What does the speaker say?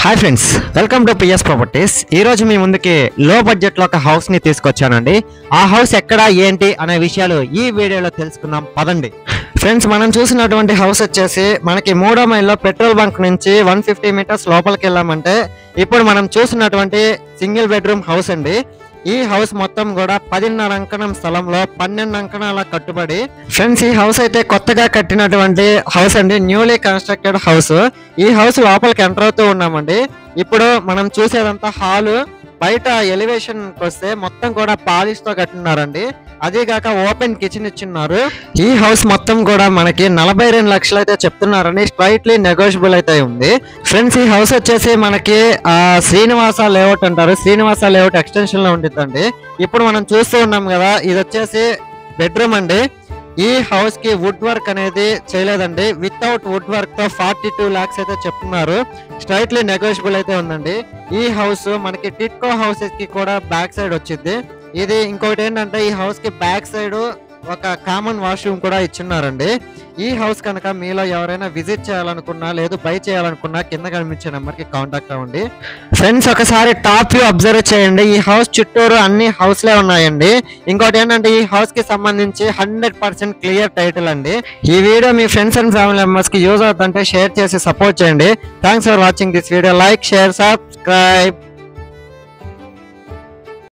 Hi friends, welcome to PS properties. ఈ రోజు మీ ముందుకి లో బడ్జెట్ లో ఒక హౌస్ ని తీసుకొచ్చానండి. ఆ హౌస్ ఎక్కడ ఏంటి అనే విషయాలు ఈ వీడియోలో తెలుసుకుందాం పదండి. ఫ్రెండ్స్, మనం చూసినటువంటి హౌస్ వచ్చేసి మనకి 3వ మైల్లో పెట్రోల్ బంక్ నుంచి 150 మీటర్స్ లోపలికి వెళ్ళామంటే ఇప్పుడు మనం చూసినటువంటి సింగిల్ బెడ్రూమ్ హౌస్ అండి. ఈ హౌస్ మొత్తం కూడా 10.5 అంకణం స్థలంలో 12 అంకణాల కట్టుబడి. ఫ్రెండ్స్, ఈ హౌస్ అయితే కొత్తగా కట్టినటువంటి హౌస్ అండి, న్యూలీ కన్స్ట్రక్టెడ్ హౌస్. ఈ హౌస్ లోపలికి ఎంటర్ అవుతూ ఉన్నామండి. ఇప్పుడు మనం చూసేదంతా హాలు. బయట ఎలివేషన్ వస్తే మొత్తం కూడా పాలిష్ తో కట్టినారండి. అదేగాక ఓపెన్ కిచెన్ ఇచ్చిన్నారు. ఈ హౌస్ మొత్తం కూడా మనకి 42 లక్షలు అయితే చెప్తున్నారండి. స్ట్రైట్లీ నెగోషియబుల్ అయితే ఉంది. ఫ్రెండ్స్, ఈ హౌస్ వచ్చేసి మనకి శ్రీనివాస లేఅవుట్ అంటారు. శ్రీనివాస లేఅవుట్ ఎక్స్టెన్షన్ లో ఉంటుందండి. ఇప్పుడు మనం చూస్తూ ఉన్నాం కదా, ఇది వచ్చేసి బెడ్రూమ్ అండి. ఈ హౌస్ కి వుడ్ వర్క్ అనేది చేయలేదండి. వితౌట్ వుడ్ వర్క్ తో 42 లాక్స్ అయితే చెప్తున్నారు. స్ట్రైట్లీ నెగోషియబుల్ అయితే ఉందండి. ఈ హౌస్ మనకి టిట్కో హౌసెస్ కి కూడా బ్యాక్ సైడ్ వచ్చింది. ఇది ఇంకొకటి ఏంటంటే, ఈ హౌస్ కి బ్యాక్ సైడ్ ఒక కామన్ వాష్రూమ్ కూడా ఇచ్చున్నారండి. ఈ హౌస్ కనుక మీలో ఎవరైనా విజిట్ చేయాలనుకున్నా లేదు బై చేయాలనుకున్నా కింద కనిపించే నెంబర్ కి కాంటాక్ట్ అవ్వండి. ఫ్రెండ్స్, ఒకసారి టాప్ వ్యూ అబ్జర్వ్ చేయండి. ఈ హౌస్ చుట్టూరు అన్ని హౌస్లే ఉన్నాయండి. ఇంకోటి ఏంటంటే, ఈ హౌస్ కి సంబంధించి 100% క్లియర్ టైటిల్ అండి. ఈ video me friends and family members కి యూజ్ అవుతుంటే షేర్ చేసి సపోర్ట్ చేయండి. Thanks for watching this video. Like, share, subscribe.